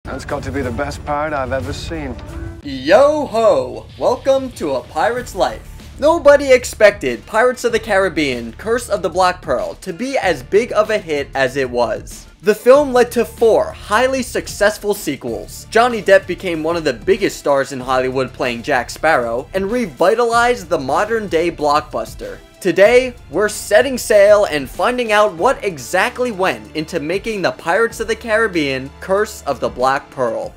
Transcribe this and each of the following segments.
That's got to be the best pirate I've ever seen. Yo ho! Welcome to A Pirate's Life. Nobody expected Pirates of the Caribbean: Curse of the Black Pearl to be as big of a hit as it was. The film led to 4 highly successful sequels. Johnny Depp became one of the biggest stars in Hollywood playing Jack Sparrow, and revitalized the modern-day blockbuster. Today, we're setting sail and finding out what exactly went into making the Pirates of the Caribbean: Curse of the Black Pearl.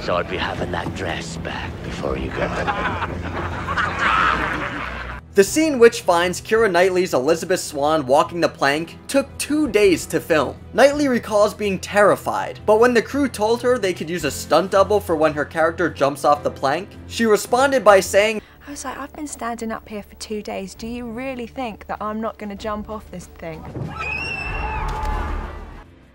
So I'd be having that dress back before you get The scene which finds Keira Knightley's Elizabeth Swann walking the plank took 2 days to film. Knightley recalls being terrified, but when the crew told her they could use a stunt double for when her character jumps off the plank, she responded by saying, I was like, I've been standing up here for 2 days. Do you really think that I'm not going to jump off this thing?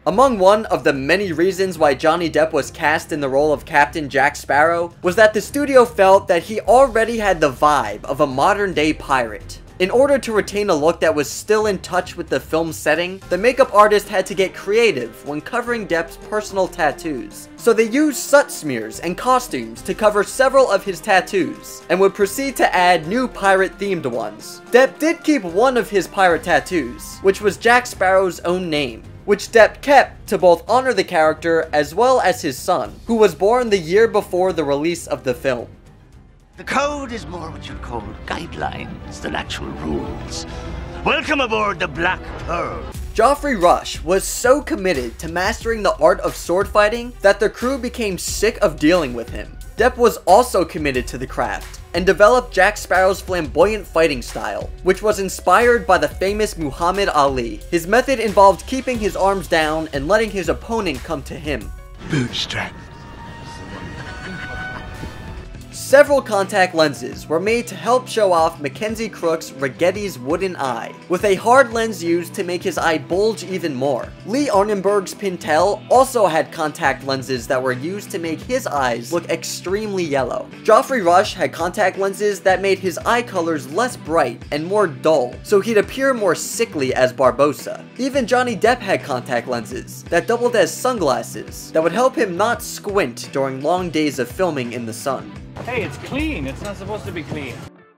Among one of the many reasons why Johnny Depp was cast in the role of Captain Jack Sparrow was that the studio felt that he already had the vibe of a modern-day pirate. In order to retain a look that was still in touch with the film's setting, the makeup artist had to get creative when covering Depp's personal tattoos. So they used soot smears and costumes to cover several of his tattoos, and would proceed to add new pirate-themed ones. Depp did keep one of his pirate tattoos, which was Jack Sparrow's own name, which Depp kept to both honor the character as well as his son, who was born the year before the release of the film. The code is more what you'd call guidelines than actual rules. Welcome aboard the Black Pearl. Geoffrey Rush was so committed to mastering the art of sword fighting that the crew became sick of dealing with him. Depp was also committed to the craft, and developed Jack Sparrow's flamboyant fighting style, which was inspired by the famous Muhammad Ali. His method involved keeping his arms down and letting his opponent come to him. Bootstrap. Several contact lenses were made to help show off Mackenzie Crook's Rigetti's wooden eye, with a hard lens used to make his eye bulge even more. Lee Arnenberg's Pintel also had contact lenses that were used to make his eyes look extremely yellow. Geoffrey Rush had contact lenses that made his eye colors less bright and more dull, so he'd appear more sickly as Barbossa. Even Johnny Depp had contact lenses that doubled as sunglasses that would help him not squint during long days of filming in the sun. Hey, it's clean. It's not supposed to be clean.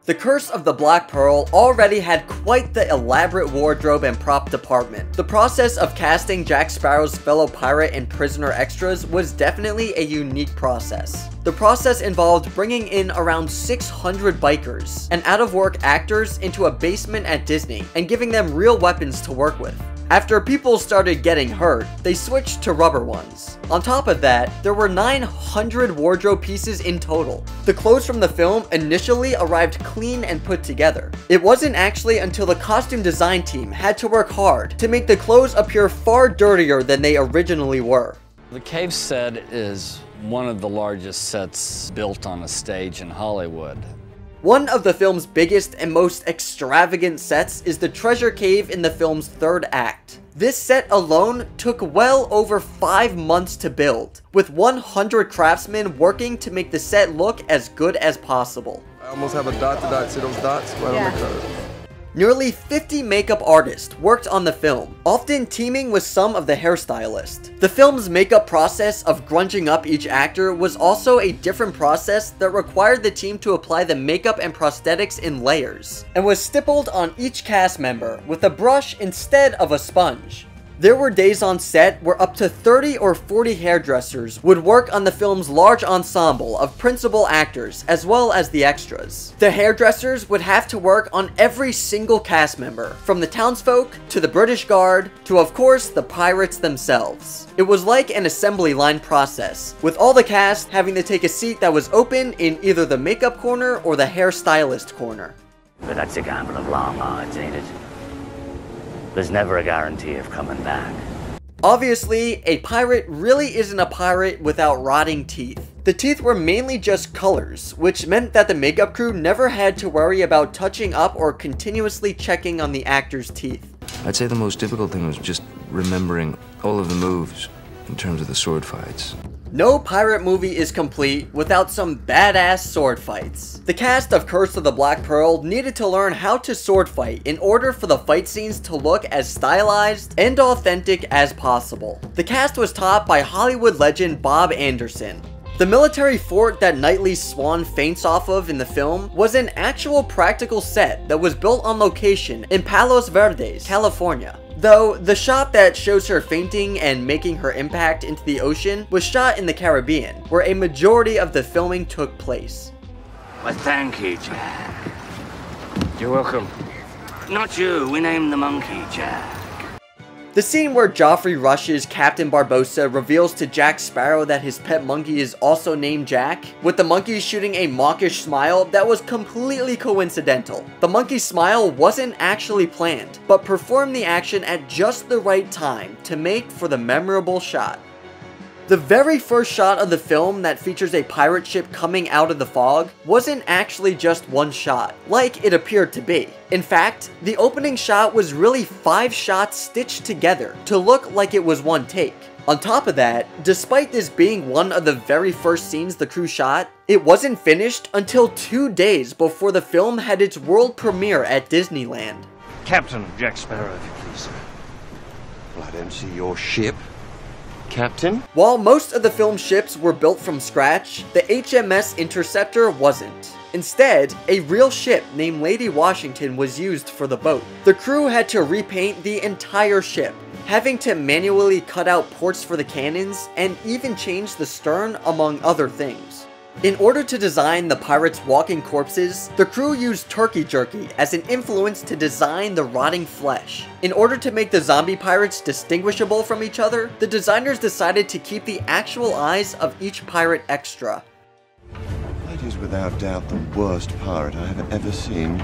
The Curse of the Black Pearl already had quite the elaborate wardrobe and prop department. The process of casting Jack Sparrow's fellow pirate and prisoner extras was definitely a unique process. The process involved bringing in around 600 bikers and out-of-work actors into a basement at Disney and giving them real weapons to work with. After people started getting hurt, they switched to rubber ones. On top of that, there were 900 wardrobe pieces in total. The clothes from the film initially arrived clean and put together. It wasn't actually until the costume design team had to work hard to make the clothes appear far dirtier than they originally were. The cave set is one of the largest sets built on a stage in Hollywood. One of the film's biggest and most extravagant sets is the treasure cave in the film's third act. This set alone took well over 5 months to build, with 100 craftsmen working to make the set look as good as possible. I almost have a dot to dot, see those dots right on the curve. Nearly 50 makeup artists worked on the film, often teaming with some of the hairstylists. The film's makeup process of grunging up each actor was also a different process that required the team to apply the makeup and prosthetics in layers, and was stippled on each cast member with a brush instead of a sponge. There were days on set where up to 30 or 40 hairdressers would work on the film's large ensemble of principal actors as well as the extras. The hairdressers would have to work on every single cast member, from the townsfolk to the British Guard to, of course, the pirates themselves. It was like an assembly line process, with all the cast having to take a seat that was open in either the makeup corner or the hairstylist corner. But that's a gamble of long odds, ain't it? There's never a guarantee of coming back. Obviously, a pirate really isn't a pirate without rotting teeth. The teeth were mainly just colors, which meant that the makeup crew never had to worry about touching up or continuously checking on the actor's teeth. I'd say the most difficult thing was just remembering all of the moves in terms of the sword fights. No pirate movie is complete without some badass sword fights. The cast of Curse of the Black Pearl needed to learn how to sword fight in order for the fight scenes to look as stylized and authentic as possible. The cast was taught by Hollywood legend Bob Anderson. The military fort that Knightley's swan faints off of in the film was an actual practical set that was built on location in Palos Verdes, California. Though, the shot that shows her fainting and making her impact into the ocean was shot in the Caribbean, where a majority of the filming took place. Well, thank you, Jack. You're welcome. Not you, we named the monkey Jack. The scene where Joffrey rushes Captain Barbossa reveals to Jack Sparrow that his pet monkey is also named Jack, with the monkey shooting a mawkish smile that was completely coincidental. The monkey's smile wasn't actually planned, but performed the action at just the right time to make for the memorable shot. The very first shot of the film that features a pirate ship coming out of the fog wasn't actually just one shot, like it appeared to be. In fact, the opening shot was really 5 shots stitched together to look like it was one take. On top of that, despite this being one of the very first scenes the crew shot, it wasn't finished until 2 days before the film had its world premiere at Disneyland. Captain Jack Sparrow, if you please. Well, I don't see your ship. Captain? While most of the film's ships were built from scratch, the HMS Interceptor wasn't. Instead, a real ship named Lady Washington was used for the boat. The crew had to repaint the entire ship, having to manually cut out ports for the cannons and even change the stern, among other things. In order to design the pirates' walking corpses, the crew used turkey jerky as an influence to design the rotting flesh. In order to make the zombie pirates distinguishable from each other, the designers decided to keep the actual eyes of each pirate extra. That is without doubt the worst pirate I have ever seen.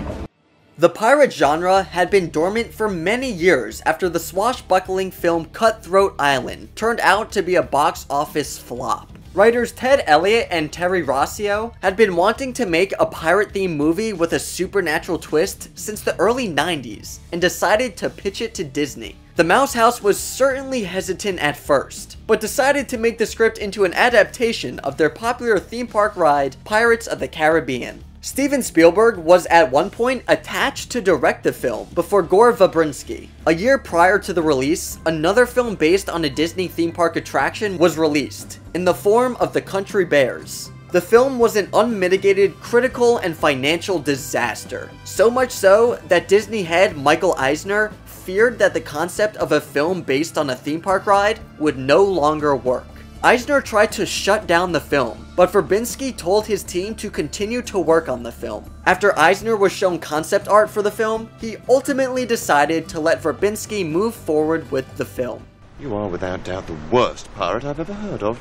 The pirate genre had been dormant for many years after the swashbuckling film Cutthroat Island turned out to be a box office flop. Writers Ted Elliott and Terry Rossio had been wanting to make a pirate-themed movie with a supernatural twist since the early 90s and decided to pitch it to Disney. The Mouse House was certainly hesitant at first, but decided to make the script into an adaptation of their popular theme park ride, Pirates of the Caribbean. Steven Spielberg was at one point attached to direct the film before Gore Vebrinski. A year prior to the release, another film based on a Disney theme park attraction was released, in the form of The Country Bears. The film was an unmitigated critical and financial disaster, so much so that Disney head Michael Eisner feared that the concept of a film based on a theme park ride would no longer work. Eisner tried to shut down the film, but Vebrinski told his team to continue to work on the film. After Eisner was shown concept art for the film, he ultimately decided to let Vebrinski move forward with the film. You are without doubt the worst pirate I've ever heard of.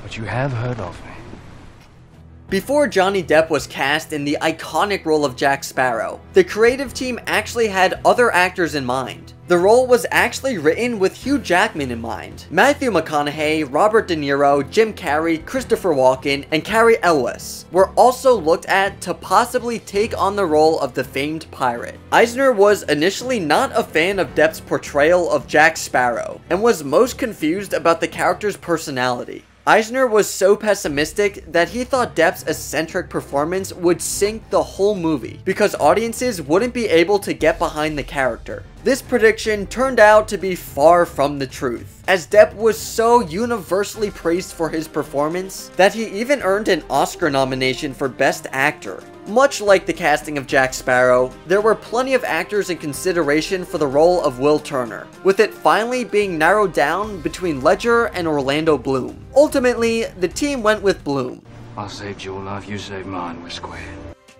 But you have heard of me. Before Johnny Depp was cast in the iconic role of Jack Sparrow, the creative team actually had other actors in mind. The role was actually written with Hugh Jackman in mind. Matthew McConaughey, Robert De Niro, Jim Carrey, Christopher Walken, and Cary Elwes were also looked at to possibly take on the role of the famed pirate. Eisner was initially not a fan of Depp's portrayal of Jack Sparrow, and was most confused about the character's personality. Eisner was so pessimistic that he thought Depp's eccentric performance would sink the whole movie, because audiences wouldn't be able to get behind the character. This prediction turned out to be far from the truth, as Depp was so universally praised for his performance that he even earned an Oscar nomination for Best Actor. Much like the casting of Jack Sparrow, there were plenty of actors in consideration for the role of Will Turner, with it finally being narrowed down between Ledger and Orlando Bloom. Ultimately, the team went with Bloom. I saved your life, you saved mine, we're square.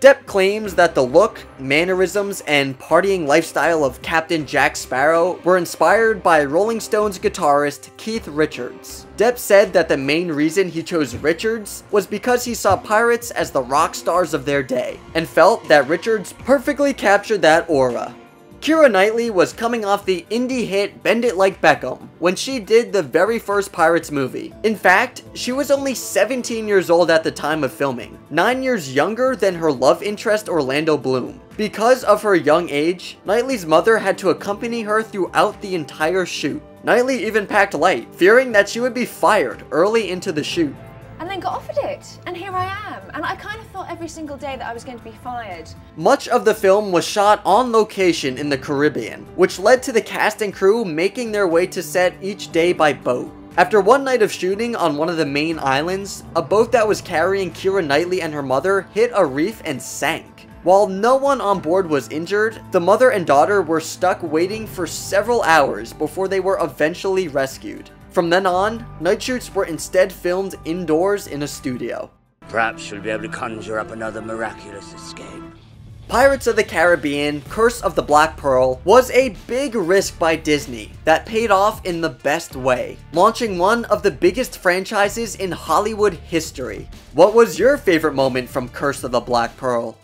Depp claims that the look, mannerisms, and partying lifestyle of Captain Jack Sparrow were inspired by Rolling Stones guitarist Keith Richards. Depp said that the main reason he chose Richards was because he saw pirates as the rock stars of their day, and felt that Richards perfectly captured that aura. Keira Knightley was coming off the indie hit Bend It Like Beckham when she did the very first Pirates movie. In fact, she was only 17 years old at the time of filming, 9 years younger than her love interest Orlando Bloom. Because of her young age, Knightley's mother had to accompany her throughout the entire shoot. Knightley even packed light, fearing that she would be fired early into the shoot. And then got offered it, and here I am. And I kind of thought every single day that I was going to be fired. Much of the film was shot on location in the Caribbean, which led to the cast and crew making their way to set each day by boat. After one night of shooting on one of the main islands, a boat that was carrying Keira Knightley and her mother hit a reef and sank. While no one on board was injured, the mother and daughter were stuck waiting for several hours before they were eventually rescued. From then on, night shoots were instead filmed indoors in a studio. Perhaps you'll be able to conjure up another miraculous escape. Pirates of the Caribbean: Curse of the Black Pearl was a big risk by Disney that paid off in the best way, launching one of the biggest franchises in Hollywood history. What was your favorite moment from Curse of the Black Pearl?